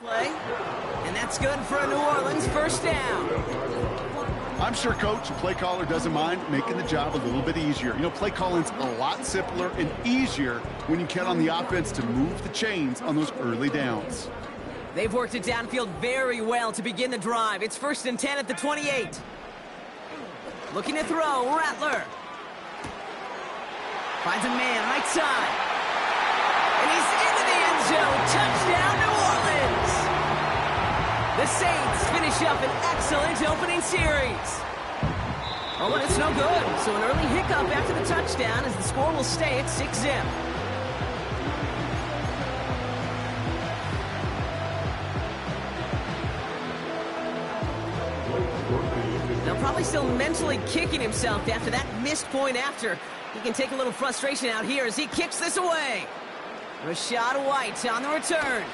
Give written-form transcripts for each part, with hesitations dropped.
Play, and that's good for a New Orleans first down. I'm sure Coach and play caller doesn't mind making the job a little bit easier. You know, play calling's a lot simpler and easier when you count on the offense to move the chains on those early downs. They've worked it downfield very well to begin the drive. It's 1st and 10 at the 28. Looking to throw, Rattler. Finds a man, right side. And he's into the end zone. Touchdown, New Orleans! The Saints finish up an excellent opening series. Oh, and it's no good. So an early hiccup after the touchdown as the score will stay at 6-zip. Now probably still mentally kicking himself after that missed point after. He can take a little frustration out here as he kicks this away. Rashad White on the return.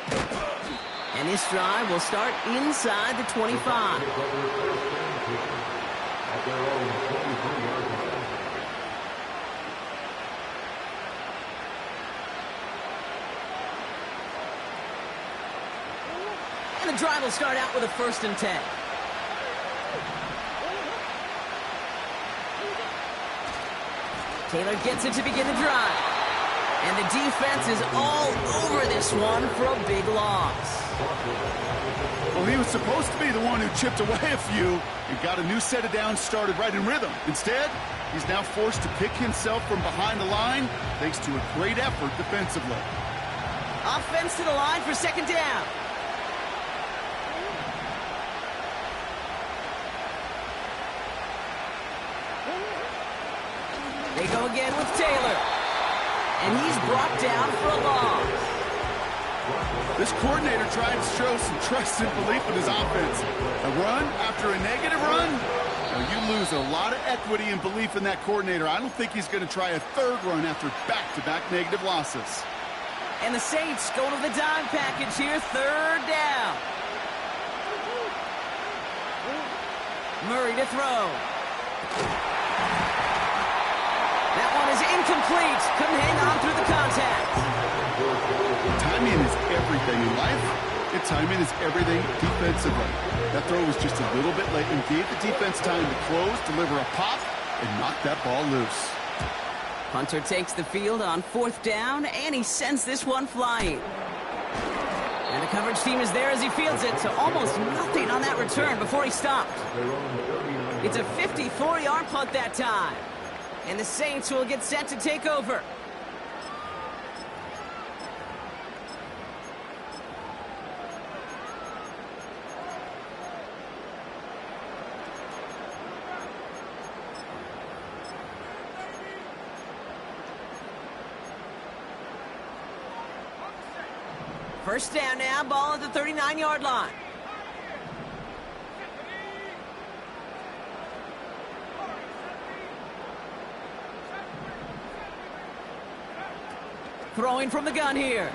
And this drive will start inside the 25. And the drive will start out with a 1st and 10. Taylor gets it to begin the drive. And the defense is all over this one for a big loss. Well, he was supposed to be the one who chipped away a few and got a new set of downs started right in rhythm. Instead, he's now forced to pick himself from behind the line thanks to a great effort defensively. Offense to the line for 2nd down. They go again with Taylor. And he's brought down for a loss. This coordinator tried to show some trust and belief in his offense. A run after a negative run? Now you lose a lot of equity and belief in that coordinator. I don't think he's going to try a 3rd run after back-to-back negative losses. And the Saints go to the dime package here, 3rd down. Murray to throw. That one is incomplete. Couldn't hang on through the contact. Timing is everything in life, and timing is everything defensively. That throw was just a little bit late and gave the defense time to close, deliver a pop, and knock that ball loose. Hunter takes the field on 4th down, and he sends this one flying. And the coverage team is there as he fields it, so almost nothing on that return before he stopped. It's a 54-yard punt that time. And the Saints will get set to take over. First down now, ball at the 39-yard line. Throwing from the gun here.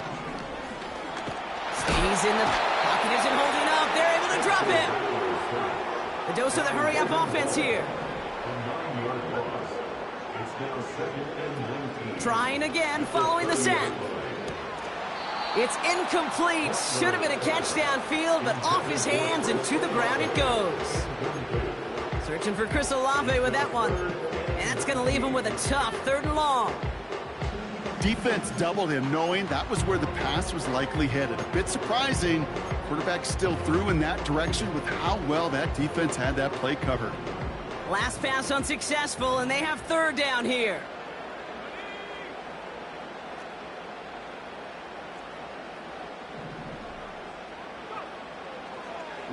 Stays in the pocket, isn't holding up. They're able to drop him. The dose of the hurry-up offense here. Trying again, following the sack. It's incomplete. Should have been a catch downfield, but off his hands and to the ground it goes. Searching for Chris Olave with that one. And that's going to leave him with a tough 3rd and long. Defense doubled him, knowing that was where the pass was likely headed. A bit surprising. Quarterback still threw in that direction with how well that defense had that play covered. Last pass unsuccessful, and they have 3rd down here.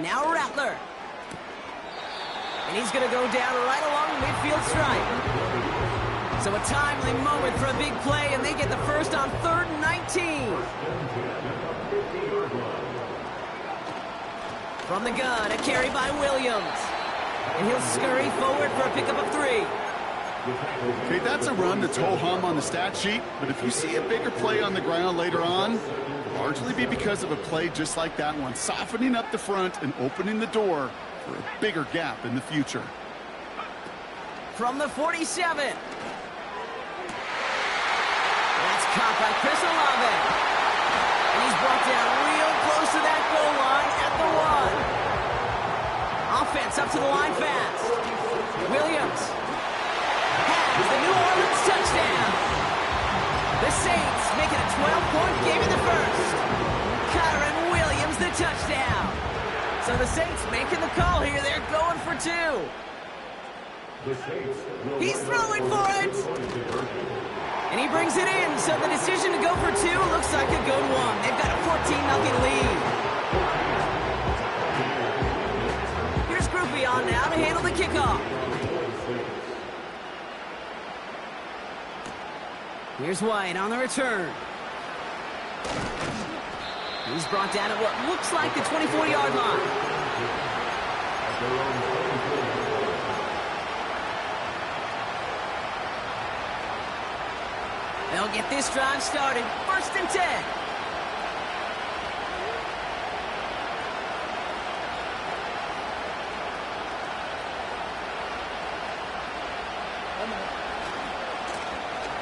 Now Rattler. And he's going to go down right along the midfield stripe. So a timely moment for a big play, and they get the first on 3rd and 19. From the gun, a carry by Williams. And he'll scurry forward for a pickup of 3. Okay, that's a run that's ho-hum on the stat sheet, but if you see a bigger play on the ground later on, it'll largely be because of a play just like that one, softening up the front and opening the door for a bigger gap in the future. From the 47. That's caught by Chris Olave. And he's brought down real close to that goal So the Saints making the call here. They're going for two. He's throwing for it. And he brings it in. So the decision to go for two looks like a good one. They've got a 14-0 lead. Here's Groupie on now to handle the kickoff. Here's White on the return. He's brought down at what looks like the 24-yard line. They'll get this drive started. 1st and 10.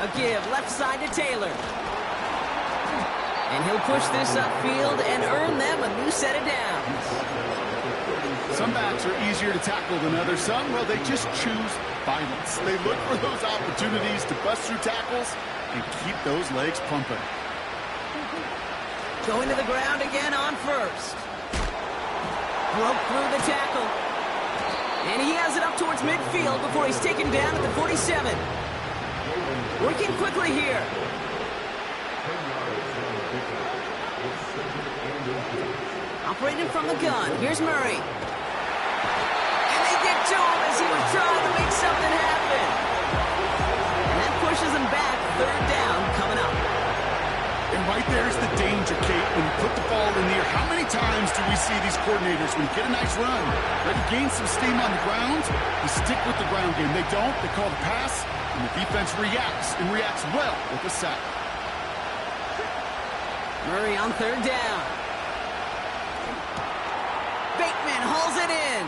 A give left side to Taylor. And he'll push this upfield and earn them a new set of downs. Some backs are easier to tackle than others. Some, well, they just choose violence. They look for those opportunities to bust through tackles and keep those legs pumping. Going to the ground again on first. Broke through the tackle. And he has it up towards midfield before he's taken down at the 47. Working quickly here. Operating from the gun. Here's Murray. And they get to him as he was trying to make something happen. And that pushes him back. 3rd down coming up. And right there's the danger, Kate, when you put the ball in the air. How many times do we see these coordinators, when you get a nice run, ready to gain some steam on the ground, you stick with the ground game. They don't. They call the pass, and the defense reacts, and reacts well with a sack. Murray on 3rd down. Bateman hauls it in.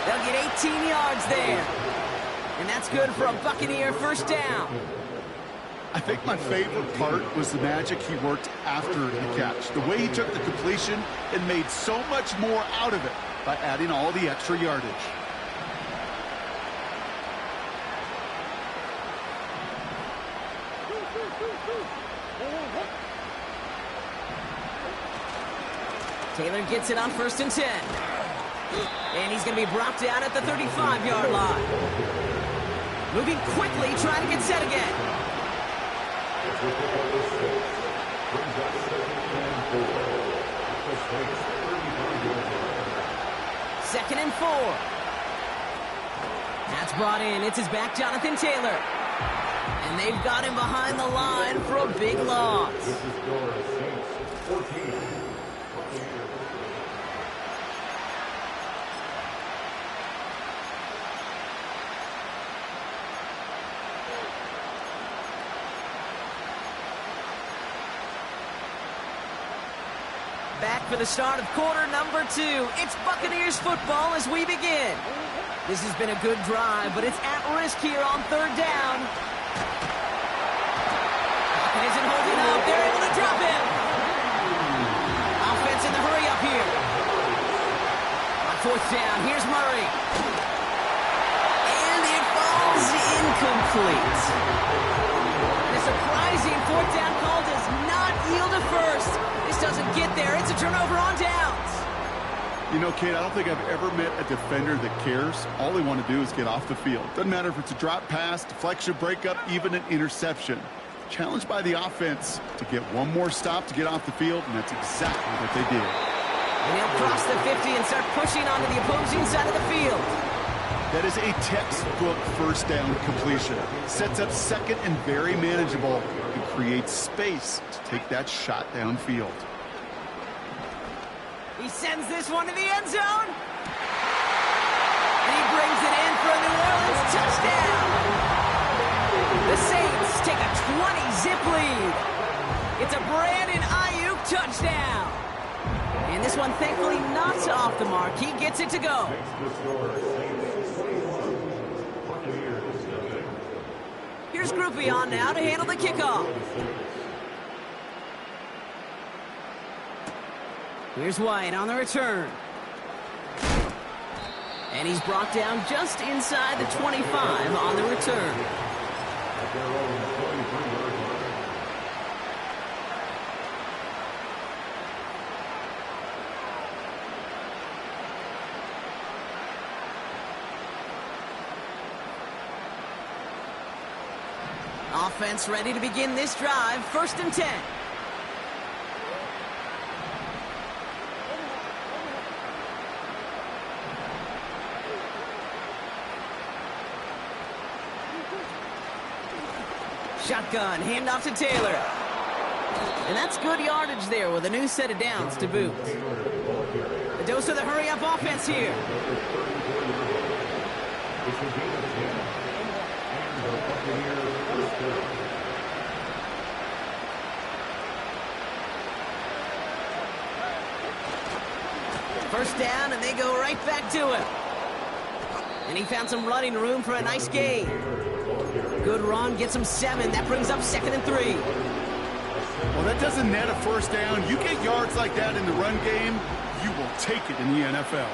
They'll get 18 yards there. And that's good for a Buccaneer 1st down. I think my favorite part was the magic he worked after the catch. The way he took the completion and made so much more out of it by adding all the extra yardage. Taylor gets it on 1st and 10. And he's going to be brought down at the 35-yard line. Moving quickly, trying to get set again. 2nd and 4. That's brought in. It's his back, Jonathan Taylor. And they've got him behind the line for a big loss. Back for the start of quarter number 2. It's Buccaneers football as we begin. This has been a good drive, but it's at risk here on 3rd down. It isn't holding up. They're able to drop him. Offense in the hurry up here. On 4th down, here's Murray. And it falls incomplete. And a surprising 4th down call does not yield a first. This doesn't get there. It's a turnover on downs. You know, Kate, I don't think I've ever met a defender that cares. All they want to do is get off the field. Doesn't matter if it's a drop pass, deflection, breakup, even an interception. Challenged by the offense to get one more stop to get off the field, and that's exactly what they did. And he'll cross the 50 and start pushing onto the opposing side of the field. That is a textbook 1st down completion. Sets up 2nd and very manageable and creates space to take that shot downfield. He sends this one to the end zone. And he brings it in for a New Orleans touchdown. The Saints take a 20-zip lead. It's a Brandon Ayuk touchdown. And this one, thankfully, not off the mark. He gets it to go. Here's Groupie on now to handle the kickoff. Here's White on the return. And he's brought down just inside the 25 on the return. Offense ready to begin this drive. 1st and 10. Shotgun, handoff to Taylor. And that's good yardage there with a new set of downs to boot. A dose of the hurry-up offense here. First down, and they go right back to it. And he found some running room for a nice gain. Good run, gets him 7. That brings up 2nd and 3. Well, that doesn't net a first down. You get yards like that in the run game, you will take it in the NFL.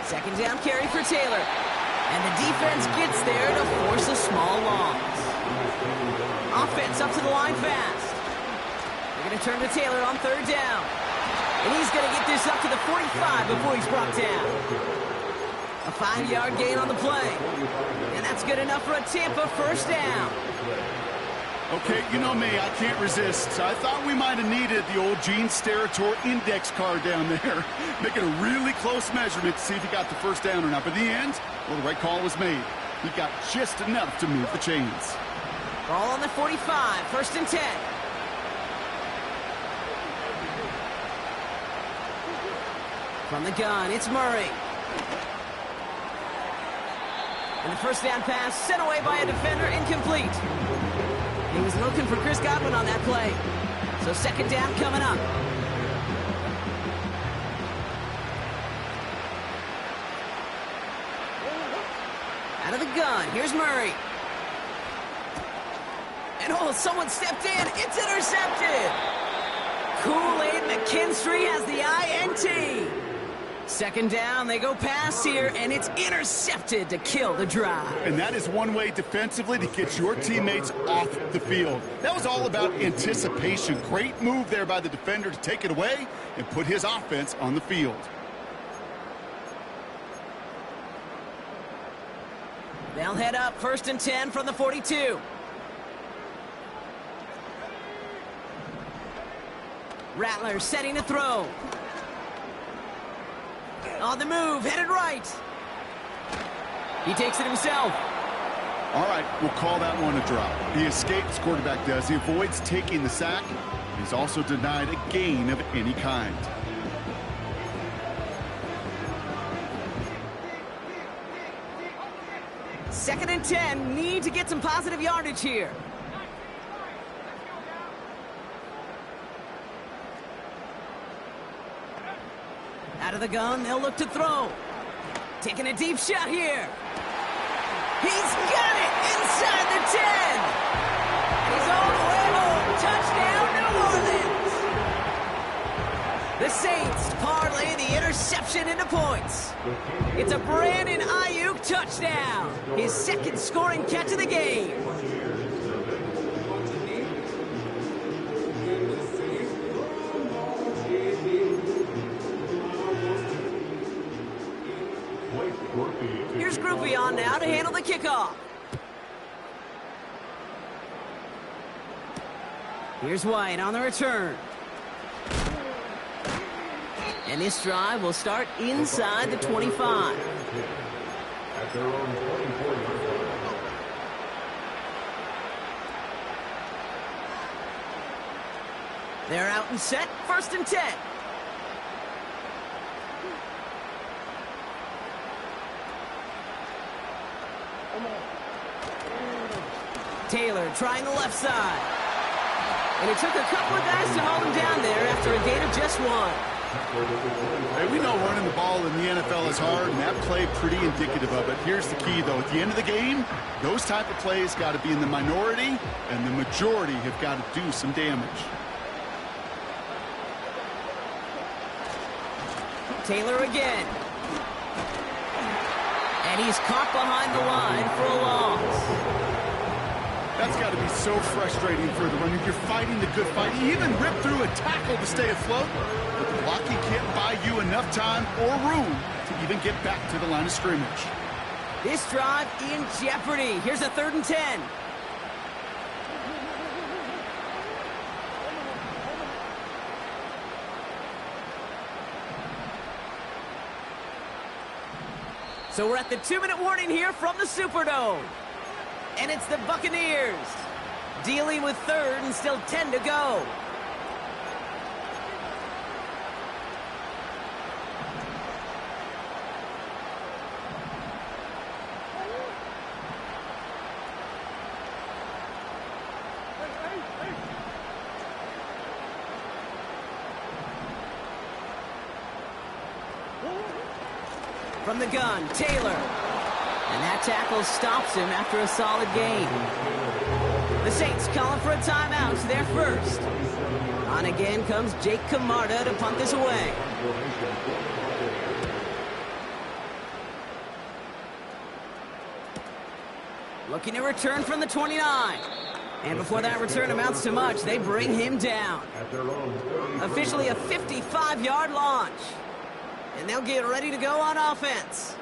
Second down carry for Taylor. And the defense gets there to force a small loss. Offense up to the line fast. They're going to turn to Taylor on 3rd down. And he's going to get this up to the 45 before he's brought down. A 5-yard gain on the play. And that's good enough for a Tampa first down. Okay, you know me, I can't resist. I thought we might have needed the old Gene Steratore index card down there. Making a really close measurement to see if he got the first down or not. But in the end, well, the right call was made. He got just enough to move the chains. Ball on the 45, 1st and 10. From the gun, it's Murray. And the first down pass sent away by a defender, incomplete. He was looking for Chris Godwin on that play. So 2nd down coming up. Out of the gun, here's Murray. And oh, someone stepped in. It's intercepted. Kool-Aid McKinstry has the INT. 2nd down, they go pass here, and it's intercepted to kill the drive. And that is one way defensively to get your teammates off the field. That was all about anticipation. Great move there by the defender to take it away and put his offense on the field. They'll head up 1st and 10 from the 42. Rattler setting to throw. On the move, headed right. He takes it himself. All right, we'll call that one a drop. He escapes, quarterback does. He avoids taking the sack. He's also denied a gain of any kind. Second and 10, need to get some positive yardage here. Out of the gun, they'll look to throw. Taking a deep shot here. He's got it inside the 10. He's all the way home. Touchdown, New Orleans. The Saints parlay the interception into points. It's a Brandon Ayuk touchdown. His 2nd scoring catch of the game. Here's Groupie on now to handle the kickoff. Here's White on the return. And this drive will start inside the 25. They're out and set, 1st and 10. Taylor trying the left side. And it took a couple of guys to hold him down there after a gain of just 1. Hey, we know running the ball in the NFL is hard, and that play pretty indicative of it. Here's the key, though. At the end of the game, those type of plays got to be in the minority, and the majority have got to do some damage. Taylor again. And he's caught behind the line for a loss. That's got to be so frustrating for the runner. You're fighting the good fight. He even ripped through a tackle to stay afloat. But the blocking can't buy you enough time or room to even get back to the line of scrimmage. This drive in jeopardy. Here's a 3rd and 10. So we're at the 2-minute warning here from the Superdome. And it's the Buccaneers dealing with 3rd and still 10 to go. From the gun, Taylor. And that tackle stops him after a solid gain. The Saints calling for a timeout. They're first. On again comes Jake Camarda to punt this away. Looking to return from the 29. And before that return amounts to much, they bring him down. Officially a 55-yard launch. And they'll get ready to go on offense.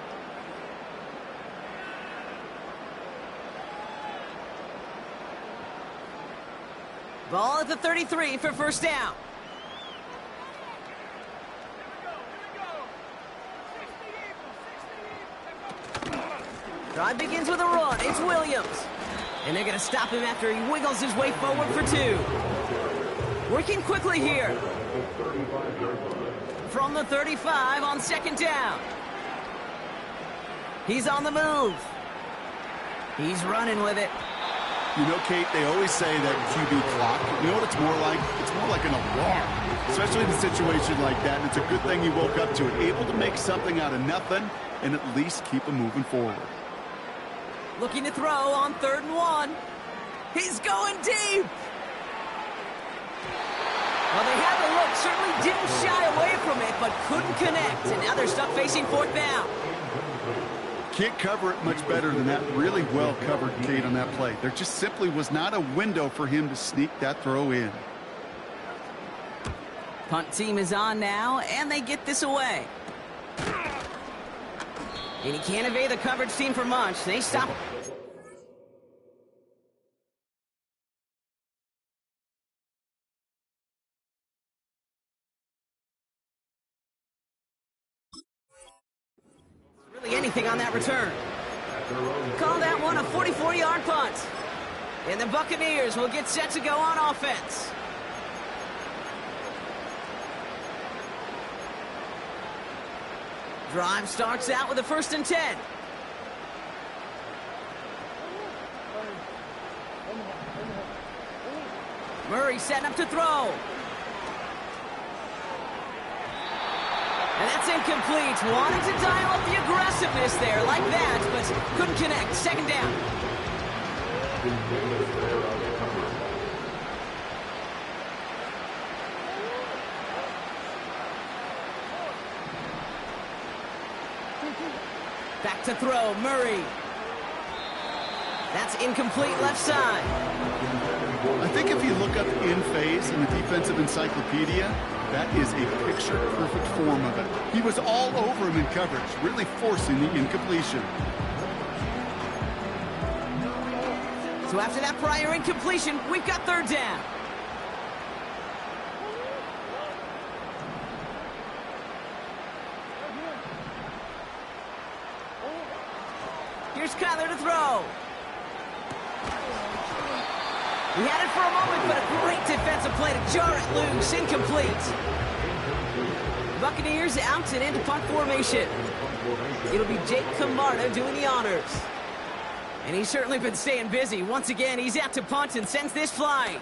Ball at the 33 for first down. Drive begins with a run. It's Williams. And they're going to stop him after he wiggles his way forward for 2. Working quickly here. From the 35 on 2nd down. He's on the move. He's running with it. You know, Kate, they always say that QB clock, you know what it's more like? It's more like an alarm, especially in a situation like that. And it's a good thing he woke up to it, able to make something out of nothing and at least keep him moving forward. Looking to throw on 3rd and 1. He's going deep. Well, they had the look, certainly didn't shy away from it, but couldn't connect. And now they're stuck facing 4th down. Can't cover it much better than that. Really well covered, Kate, on that play. There just simply was not a window for him to sneak that throw in. Punt team is on now, and they get this away. And he can't evade the coverage team for much. They stop. Really anything on that return. Call that one a 44-yard punt. And the Buccaneers will get set to go on offense. Drive starts out with a 1st and 10. Murray setting up to throw. And that's incomplete. Wanted to dial up the aggressiveness there like that, but couldn't connect. 2nd down. Back to throw, Murray. That's incomplete left side. I think if you look up in phase in the defensive encyclopedia, that is a picture-perfect form of it. He was all over him in coverage, really forcing the incompletion. So after that prior incompletion, we've got 3rd down. Here's Kyler to throw. He had it for a moment, but a great defensive play to jar it loose. Incomplete. Buccaneers out and into punt formation. It'll be Jake Camarda doing the honors. And he's certainly been staying busy. Once again, he's out to punt and sends this flying.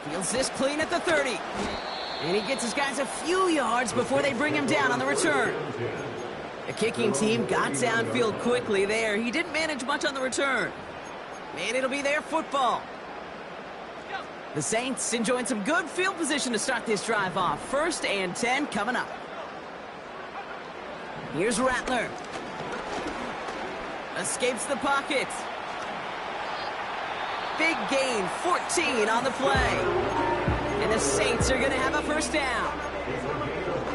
Fields this clean at the 30. And he gets his guys a few yards before they bring him down on the return. The kicking team got downfield quickly there. He didn't manage much on the return. And it'll be their football. The Saints enjoying some good field position to start this drive off. 1st and 10 coming up. Here's Rattler. Escapes the pocket. big gain, 14 on the play. And the Saints are going to have a first down.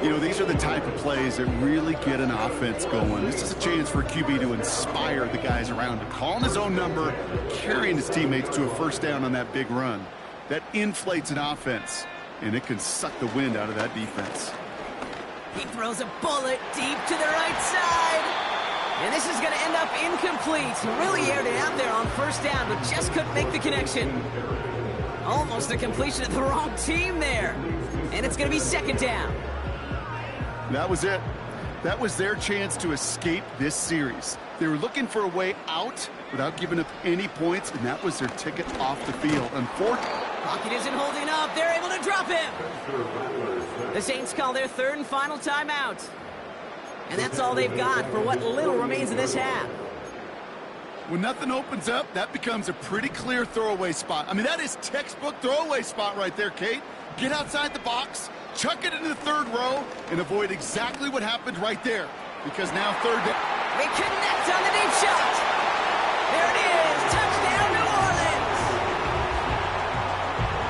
You know, these are the type of plays that really get an offense going. This is a chance for a QB to inspire the guys around him. Calling his own number, carrying his teammates to a first down on that big run. That inflates an offense, and it can suck the wind out of that defense. He throws a bullet deep to the right side. And this is going to end up incomplete. He really aired it out there on first down, but just couldn't make the connection. Almost a completion of the wrong team there. And it's going to be second down. That was it. That was their chance to escape this series. They were looking for a way out without giving up any points, and that was their ticket off the field. Unfortunately, Pocket isn't holding up. They're able to drop him. The Saints call their third and final timeout. And that's all they've got for what little remains of this half. when nothing opens up, that becomes a pretty clear throwaway spot. I mean, that is textbook throwaway spot right there, Kate. Get outside the box, chuck it into the third row, and avoid exactly what happened right there. Because now third down. They connect on the deep shot. There it is. Touchdown, New Orleans.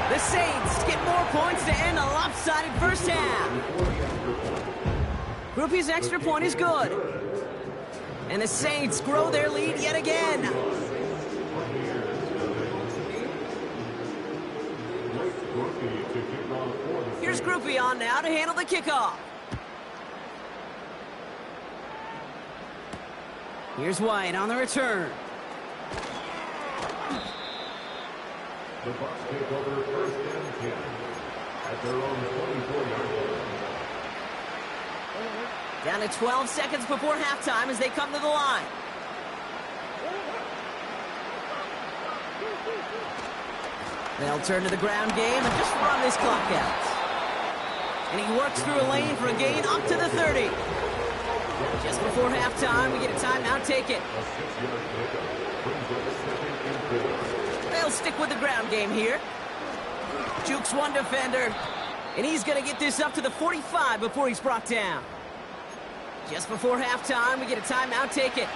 The Saints get more points to end a lopsided first half. Groupie's extra point is good. And the Saints grow their lead yet again. Here's Groupie on now to handle the kickoff. Here's White on the return. The Bucs take over first and 10 at their own 24-yard line. Down to 12 seconds before halftime as they come to the line. They'll turn to the ground game and just run this clock out. And he works through a lane for a gain up to the 30. Just before halftime, we get a timeout taken. They'll stick with the ground game here. Jukes one defender, and he's going to get this up to the 45 before he's brought down. Just before halftime, we get a timeout taken.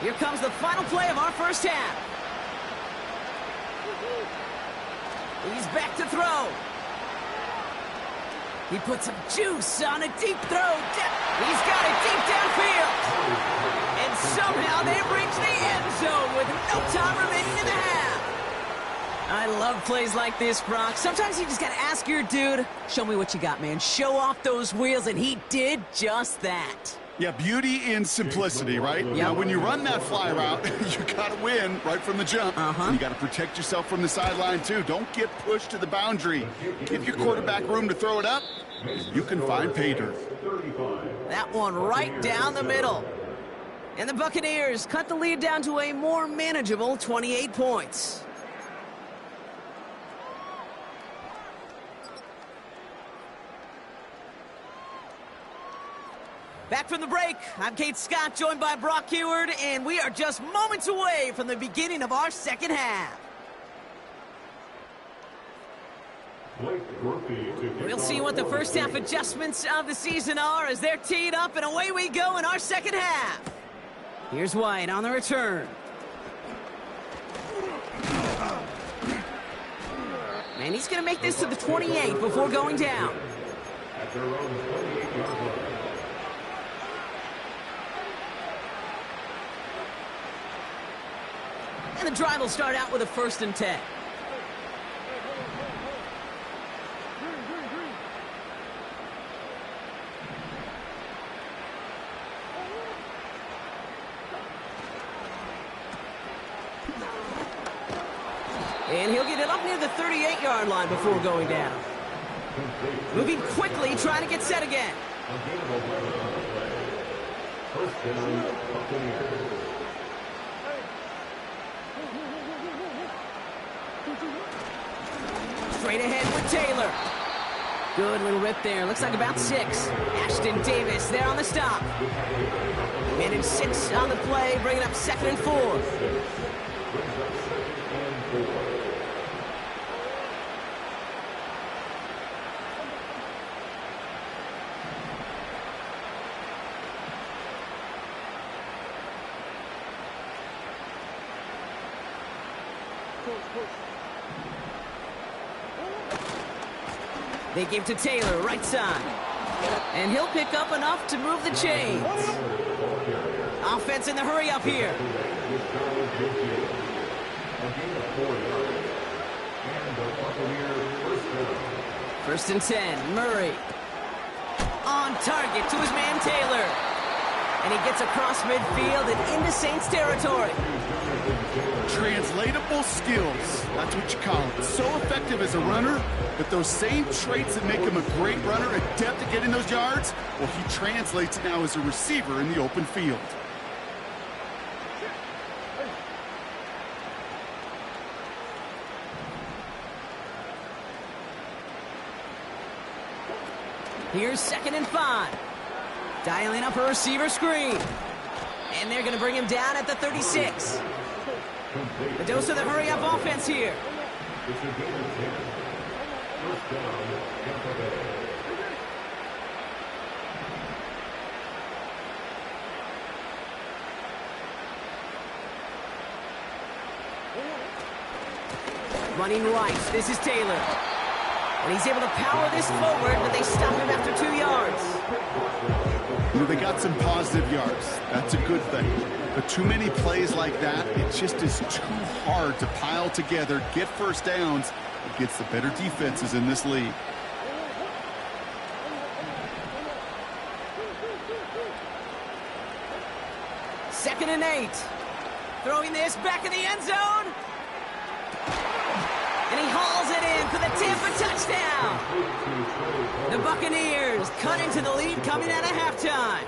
Here comes the final play of our first half. He's back to throw. He puts some juice on a deep throw. He's got it deep downfield. And somehow they've reached the end zone with no time remaining in the half. I love plays like this, Brock. Sometimes you just got to ask your dude, show me what you got, man. Show off those wheels, and he did just that. Yeah, beauty in simplicity, right? Yep. Now, when you run that fly route, you got to win right from the jump. And you got to protect yourself from the sideline, too. Don't get pushed to the boundary. Give your quarterback room to throw it up. You can find pay dirt. That one right down the middle. And the Buccaneers cut the lead down to a more manageable 28 points. Back from the break, I'm Kate Scott, joined by Brock Heward, and we are just moments away from the beginning of our second half. We'll see what the first half adjustments of the season are as they're teed up, and away we go in our second half. Here's White on the return. And he's going to make this to the 28 before going down. At their own 28-yard line. And the drive will start out with a 1st and 10. And he'll get it up near the 38-yard line before going down. Moving quickly, trying to get set again. First down, Buccaneers. Straight ahead with Taylor. Good little rip there. Looks like about 6. Ashton Davis there on the stop. Managed 6 on the play, bringing up 2nd and 4. They give to Taylor, right side. And he'll pick up enough to move the chains. Offense in the hurry up here. First and 10, Murray. On target to his man Taylor. And he gets across midfield and into Saints territory. Translatable skills. That's what you call it. So effective as a runner, but those same traits that make him a great runner, adept at getting those yards, well, he translates now as a receiver in the open field. Here's 2nd and 5. Dialing up a receiver screen. And they're going to bring him down at the 36. A dose of the hurry-up offense here. Running right, this is Taylor. And he's able to power this forward, but they stop him after 2 yards. You know, they got some positive yards. That's a good thing. But too many plays like that, it just is too hard to pile together, get first downs against the better defenses in this league. Second and 8. Throwing this back in the end zone. And he hauls it in for the Tampa touchdown. The Buccaneers cut into the lead coming out of halftime.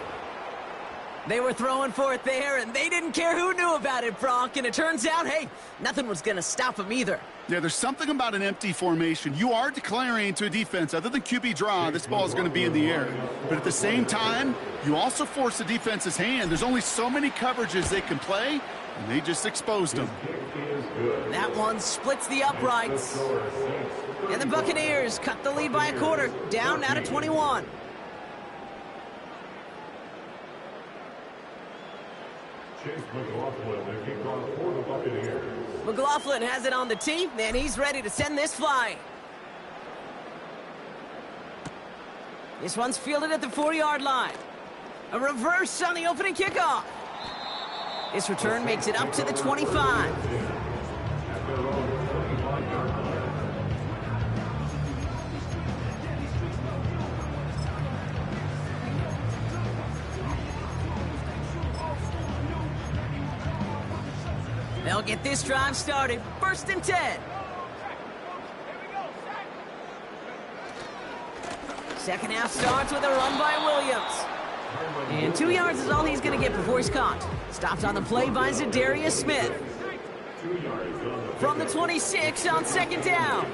They were throwing for it there, and they didn't care who knew about it, Brock. And it turns out, hey, nothing was going to stop them either. Yeah, there's something about an empty formation. You are declaring to a defense, other than QB draw, this ball is going to be in the air. But at the same time, you also force the defense's hand. There's only so many coverages they can play, and they just exposed them. That one splits the uprights. And the Buccaneers cut the lead by a quarter, down now to 21. McLaughlin has it on the tee, and he's ready to send this flying. This one's fielded at the 4-yard line. A reverse on the opening kickoff. This return makes it up to the 25. They'll get this drive started. First and 10. Second half starts with a run by Williams. And 2 yards is all he's going to get before he's caught. Stopped on the play by Zadarius Smith. From the 26 on second down.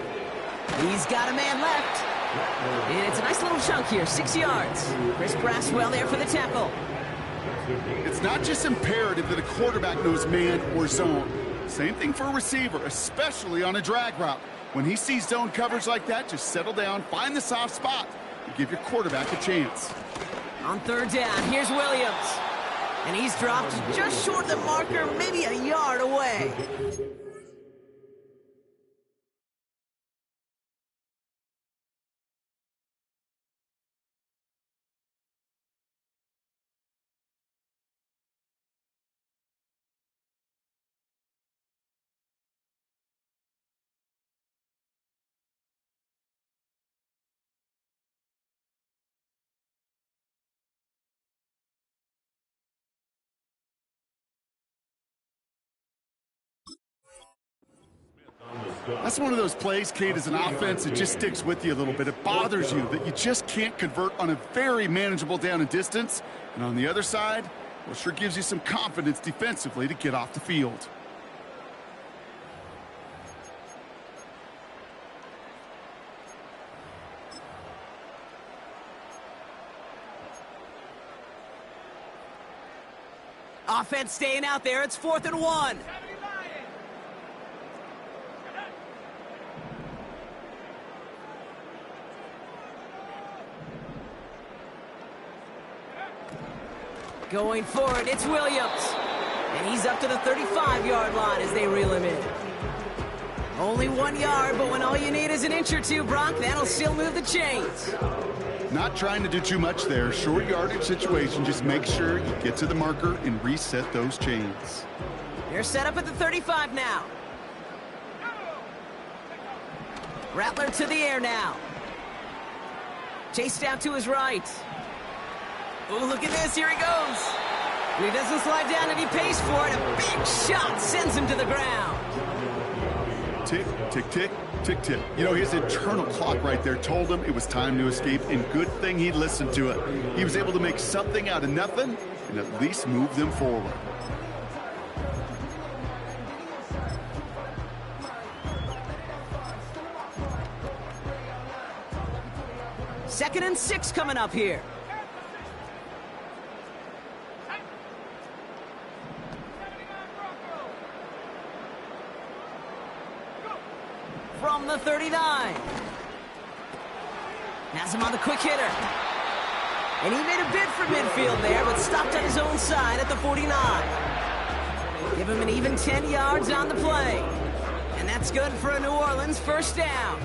He's got a man left. And it's a nice little chunk here, 6 yards. Chris Braswell there for the tackle. It's not just imperative that a quarterback knows man or zone. Same thing for a receiver, especially on a drag route. When he sees zone coverage like that, just settle down, find the soft spot, and give your quarterback a chance. On third down, here's Williams. And he's dropped just short of the marker, maybe a yard away. That's one of those plays, Kate, as an offense, it just sticks with you a little bit. It bothers you that you just can't convert on a very manageable down and distance. And on the other side, well, sure gives you some confidence defensively to get off the field. Offense staying out there. It's 4th and 1. Going for it, it's Williams. And he's up to the 35-yard line as they reel him in. Only 1 yard, but when all you need is an inch or two, Brock, that'll still move the chains. Not trying to do too much there. Short yardage situation. Just make sure you get to the marker and reset those chains. They're set up at the 35 now. Rattler to the air now. Chased out to his right. Oh, look at this. Here he goes. And he doesn't slide down, and he pays for it. A big shot sends him to the ground. Tick, tick, tick, tick, tick. You know, his internal clock right there told him it was time to escape, and good thing he listened to it. He was able to make something out of nothing and at least move them forward. Second and 6 coming up here. From the 39. Has him on the quick hitter. And he made a bid for midfield there, but stopped on his own side at the 49. Give him an even 10 yards on the play. And that's good for a New Orleans first down.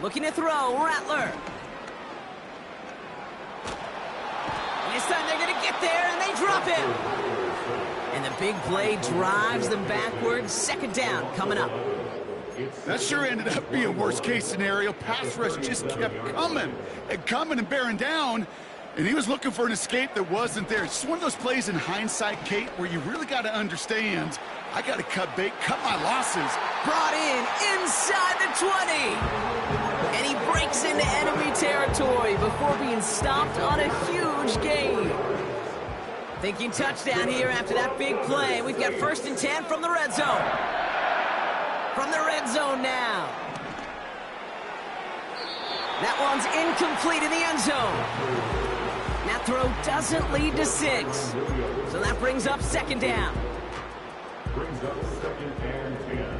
Looking to throw, Rattler. And this time they're going to get there, and they drop him. And the big play drives them backwards. Second down coming up. That sure ended up being worst-case scenario. Pass rush just kept coming and bearing down. And he was looking for an escape that wasn't there. It's just one of those plays in hindsight, Kate, where you really got to understand, I got to cut bait, cut my losses. Brought in inside the 20. And he breaks into enemy territory before being stopped on a huge gain. Thinking touchdown here after that big play. We've got first and 10 from the red zone. From the red zone now. That one's incomplete in the end zone. That throw doesn't lead to 6. So that brings up second down. Brings up second and 10.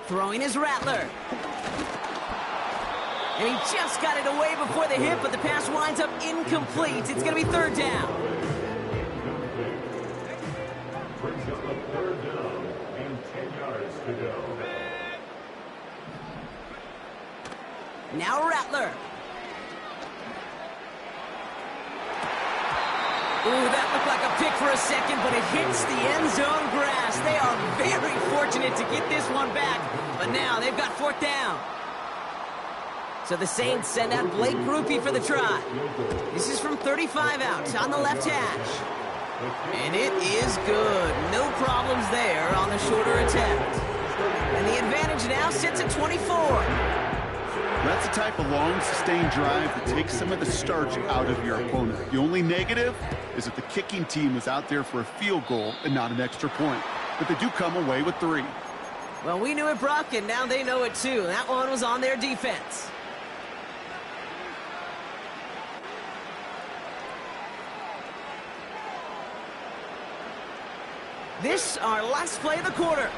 Throwing his Rattler. And he just got it away before the hit, but the pass winds up incomplete. It's going to be third down. Brings up a third down and 10 yards to go. Now Rattler. Ooh, that looked like a pick for a second, but it hits the end zone grass. They are very fortunate to get this one back, but now they've got fourth down. So the Saints send out Blake Grupe for the try. This is from 35 out on the left hash. And it is good. No problems there on the shorter attempt. And the advantage now sits at 24. That's the type of long, sustained drive that takes some of the starch out of your opponent. The only negative is that the kicking team was out there for a field goal and not an extra point. But they do come away with 3. Well, we knew it, Brock, and now they know it too. That one was on their defense. This, our last play of the quarter.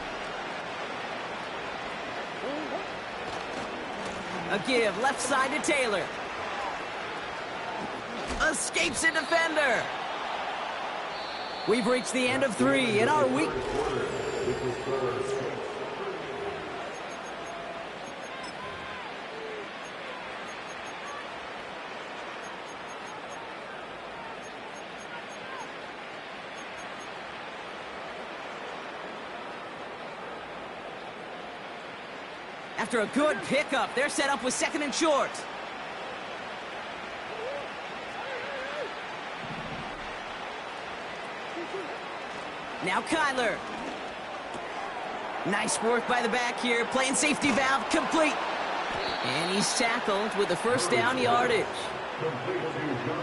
A give, left side to Taylor. Escapes a defender. We've reached the end of 3 in our week. After a good pickup, they're set up with second and short. Now Kyler. Nice work by the back here. Playing safety valve complete. And he's tackled with the first down yardage.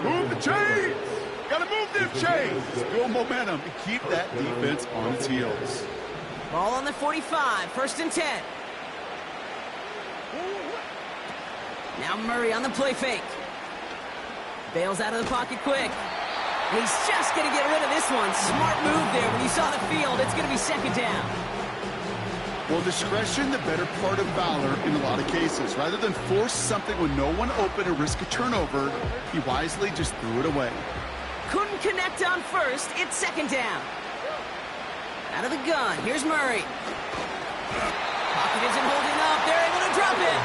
Move the chains! Gotta move them chains! Build momentum and keep that defense on its heels. Ball on the 45, first and 10. Now Murray on the play fake. Bails out of the pocket quick. And he's just going to get rid of this one. Smart move there when you saw the field. It's going to be second down. Well, discretion, the better part of valor in a lot of cases. Rather than force something when no one open or risk a turnover, he wisely just threw it away. Couldn't connect on first. It's second down. Out of the gun, here's Murray. Pocket isn't holding up. They're able to drop it.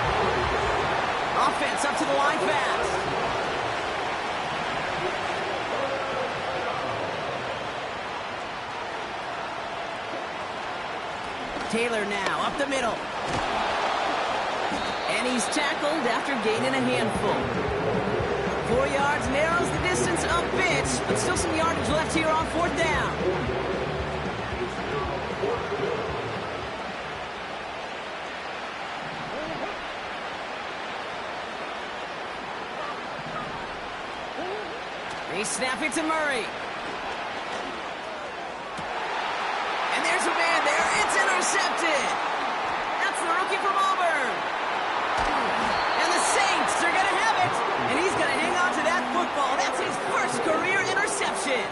Offense up to the line fast. Taylor now up the middle. And he's tackled after gaining a handful. 4 yards, narrows the distance a bit, but still some yardage left here on fourth down. They snap it to Murray. And there's a man there. It's intercepted. That's the rookie from Auburn. And the Saints are going to have it. And he's going to hang on to that football. That's his first career interception.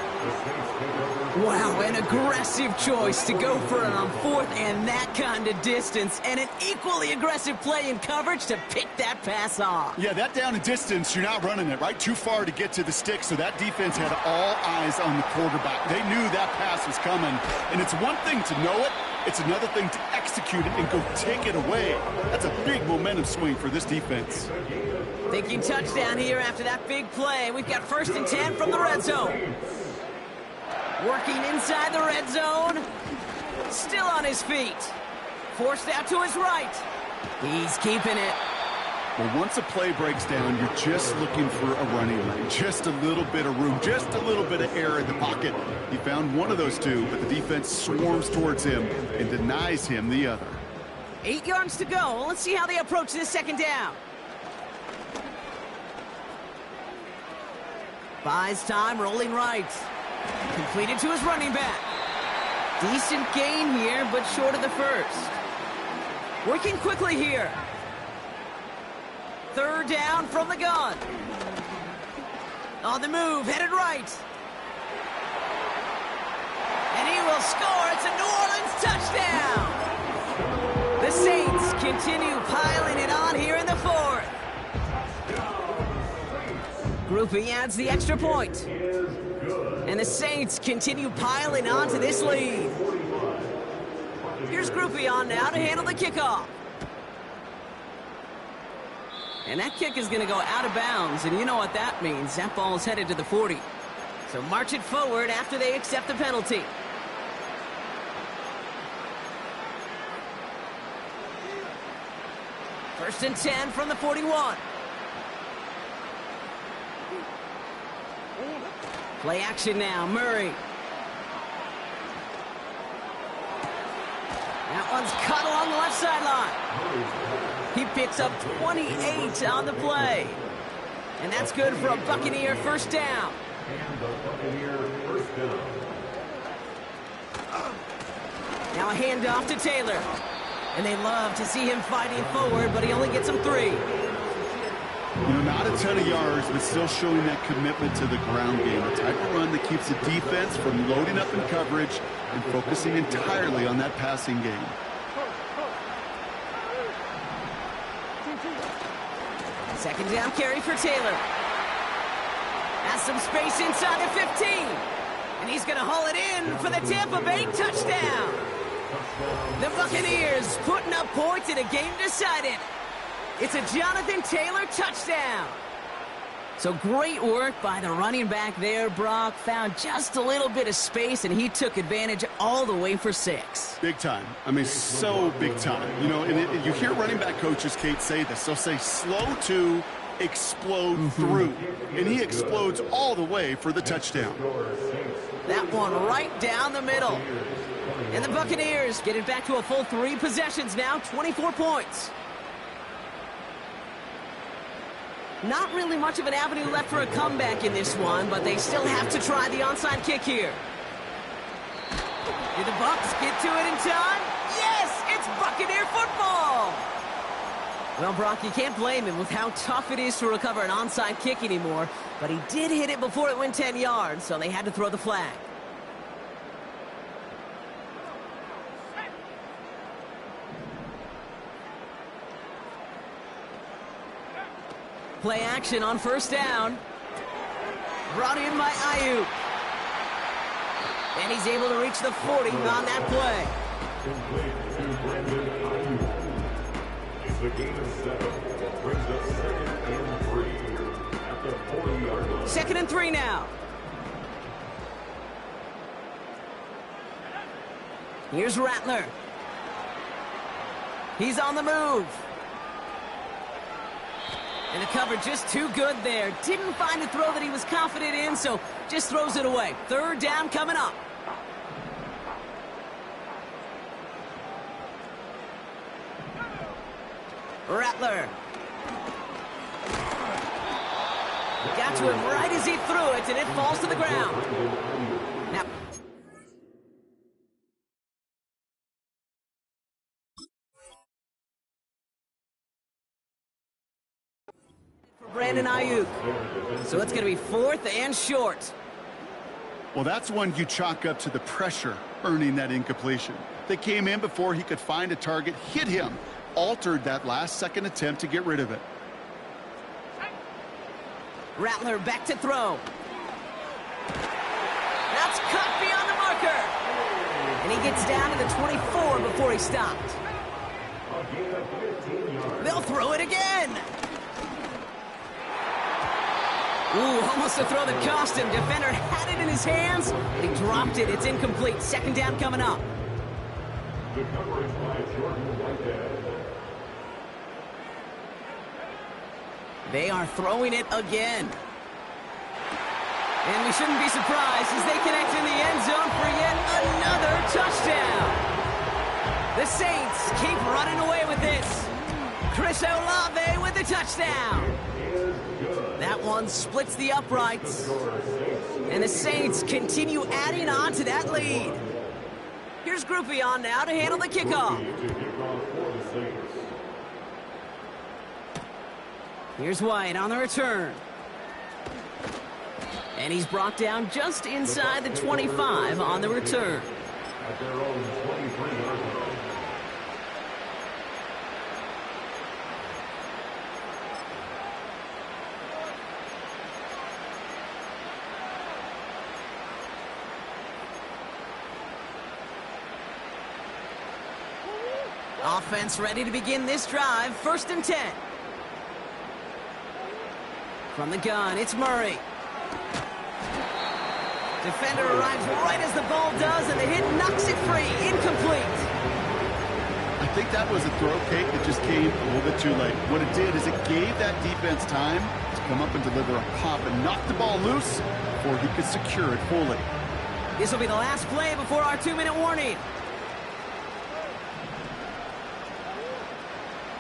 Wow, an aggressive choice to go for it on fourth and that kind of distance. And an equally aggressive play in coverage to pick that pass off. Yeah, that down and distance, you're not running it, right? Too far to get to the stick, so that defense had all eyes on the quarterback. They knew that pass was coming. And it's one thing to know it. It's another thing to execute it and go take it away. That's a big momentum swing for this defense. Thinking touchdown here after that big play. We've got 1st and 10 from the red zone. Working inside the red zone. Still on his feet. Forced out to his right. He's keeping it. Well, once a play breaks down, you're just looking for a running lane. Just a little bit of room, just a little bit of air in the pocket. He found one of those two, but the defense swarms towards him and denies him the other. 8 yards to go. Let's see how they approach this second down. Buys time, rolling right. Completed to his running back. Decent gain here, but short of the first. Working quickly here. 3rd down from the gun. On the move, headed right. And he will score. It's a New Orleans touchdown. The Saints continue piling it on here in the 4th. Groupie adds the extra point. And the Saints continue piling on to this lead. Here's Groupie on now to handle the kickoff. And that kick is going to go out of bounds, and you know what that means. That ball is headed to the 40. So march it forward after they accept the penalty. First and 10 from the 41. Play action now, Murray. That one's cut along the left sideline. He picks up 28 on the play. And that's good for a Buccaneer first down. Now a handoff to Taylor. And they love to see him fighting forward, but he only gets them 3. You know, not a ton of yards, but still showing that commitment to the ground game. A type of run that keeps the defense from loading up in coverage and focusing entirely on that passing game. Second down carry for Taylor. Has some space inside the 15. And he's going to haul it in for the Tampa Bay touchdown. The Buccaneers putting up points in a game decided. It's a Jonathan Taylor touchdown. So great work by the running back there, Brock. Found just a little bit of space, and he took advantage all the way for 6. Big time. I mean, so big time. You know, and you hear running back coaches, Kate, say this. They'll say slow to explode through. And he explodes all the way for the touchdown. That one right down the middle. And the Buccaneers get it back to a full 3 possessions now, 24 points. Not really much of an avenue left for a comeback in this one, but they still have to try the onside kick here. Did the Bucs get to it in time? Yes, it's Buccaneer football! Well, Brock, you can't blame him with how tough it is to recover an onside kick anymore, but he did hit it before it went 10 yards, so they had to throw the flag. Play action on first down. Brought in by Ayuk. And he's able to reach the 40 on that play. Complete to Brandon Ayuk. It's the game of 7. Brings us 2nd and 3 at the 40-yard line. 2nd and 3 now. Here's Rattler. He's on the move. And the cover just too good there. Didn't find a throw that he was confident in, so just throws it away. 3rd down coming up. Rattler. Got to him right as he threw it, and it falls to the ground. Now, for Brandon Ayuk. So it's going to be 4th and short. Well, that's one you chalk up to the pressure earning that incompletion. They came in before he could find a target, hit him, altered that last-second attempt to get rid of it. Rattler back to throw. That's cut beyond the marker. And he gets down to the 24 before he stopped. They'll throw it again. Ooh, almost a throw that cost him. Defender had it in his hands. He dropped it. It's incomplete. 2nd down coming up. The coverage by Jordan Whitehead. They are throwing it again. And we shouldn't be surprised as they connect in the end zone for yet another touchdown. The Saints keep running away with this. Chris Olave with the touchdown. That one splits the uprights. And the Saints continue adding on to that lead. Here's Groupie on now to handle the kickoff. Here's White on the return. And he's brought down just inside the 25 on the return. At their own 23-yard line. Offense ready to begin this drive. 1st and 10. From the gun, it's Murray. Defender arrives right as the ball does, and the hit knocks it free. Incomplete. I think that was a throw cake that just came a little bit too late. What it did is it gave that defense time to come up and deliver a pop and knock the ball loose before he could secure it fully. This will be the last play before our 2-minute warning.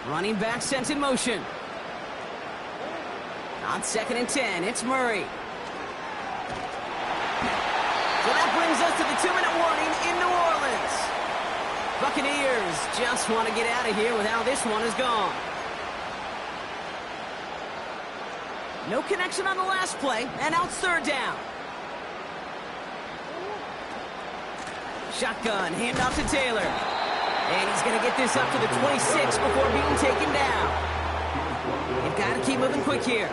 Running back sent in motion. On 2nd and 10, it's Murray. So that brings us to the 2-minute warning in New Orleans. Buccaneers just want to get out of here with how this one is gone. No connection on the last play, and now it's 3rd down. Shotgun, handoff to Taylor. And he's going to get this up to the 26 before being taken down. You've got to keep moving quick here.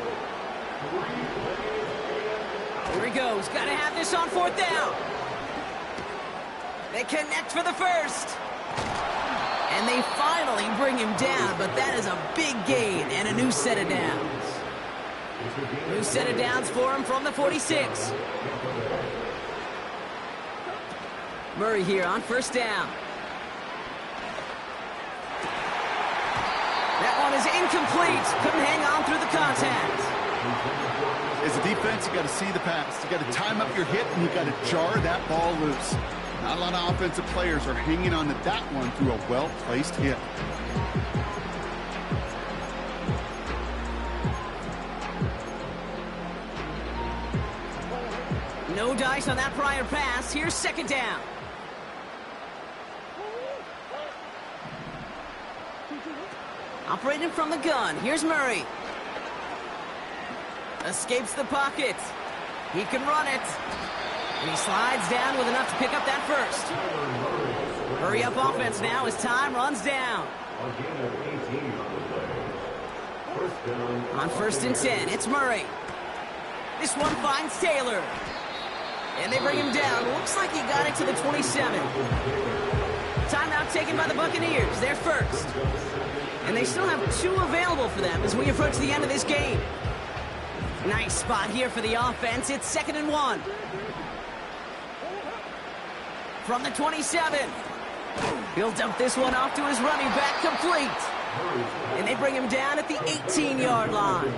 Here he goes. Got to have this on 4th down. They connect for the 1st. And they finally bring him down, but that is a big gain and a new set of downs. New set of downs for him from the 46. Murray here on 1st down. That one is incomplete. Couldn't hang on through the contact. As a defense, you got to see the pass. You got to time up your hit, and you got to jar that ball loose. Not a lot of offensive players are hanging on to that one through a well-placed hit. No dice on that prior pass. Here's 2nd down. Operating from the gun. Here's Murray. Escapes the pocket. He can run it. And he slides down with enough to pick up that 1st. Hurry up offense now as time runs down. down. On 1st and 10, it's Murray. This one finds Taylor. And they bring him down. Looks like he got it to the 27. Timeout taken by the Buccaneers. They're first. And they still have 2 available for them as we approach the end of this game. Nice spot here for the offense. It's 2nd and 1. From the 27. He'll dump this one off to his running back, complete. And they bring him down at the 18-yard line.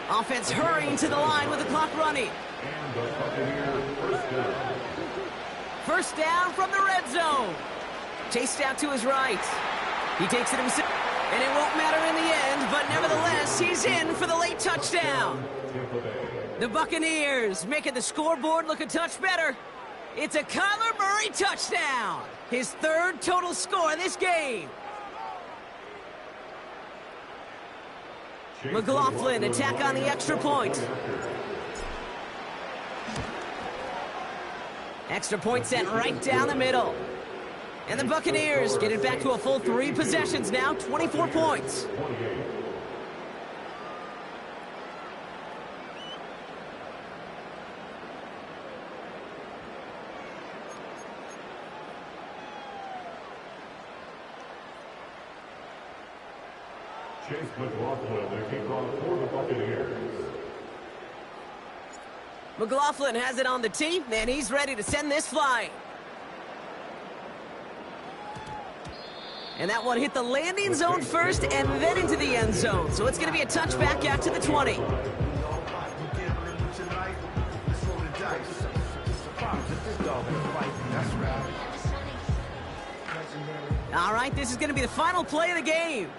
Offense hurrying to the line with the clock running. And the Buccaneers first down. First down from the red zone. Chased out to his right. He takes it himself. And it won't matter in the end, but nevertheless, he's in for the late touchdown. The Buccaneers making the scoreboard look a touch better. It's a Kyler Murray touchdown. His 3rd total score in this game. McLaughlin attack on the extra point. Extra point sent right down the middle. And the Buccaneers get it back to a full 3 possessions now, 24 points. Chase McLaughlin, the kickoff for the Buccaneers. McLaughlin has it on the tee, and he's ready to send this flying. And that one hit the landing zone first and then into the end zone. So it's going to be a touchback out to the 20. All right, this is going to be the final play of the game.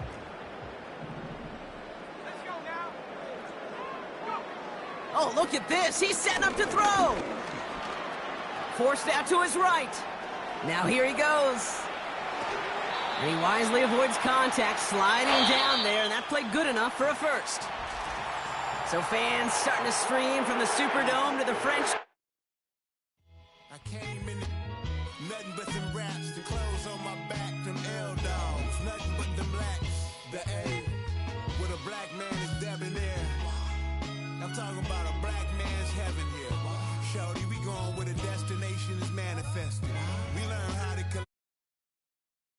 Oh, look at this. He's setting up to throw. Forced out to his right. Now here he goes. And he wisely avoids contact, sliding down there, and that played good enough for a first. So fans starting to stream from the Superdome to the French. I came in nothing but some raps, the clothes on my back, them L-dogs, nothing but them blacks, the A, with a black man is debonair. I'm talking about a black man's heaven here. Shorty, we going where the destination is manifested. We learn how to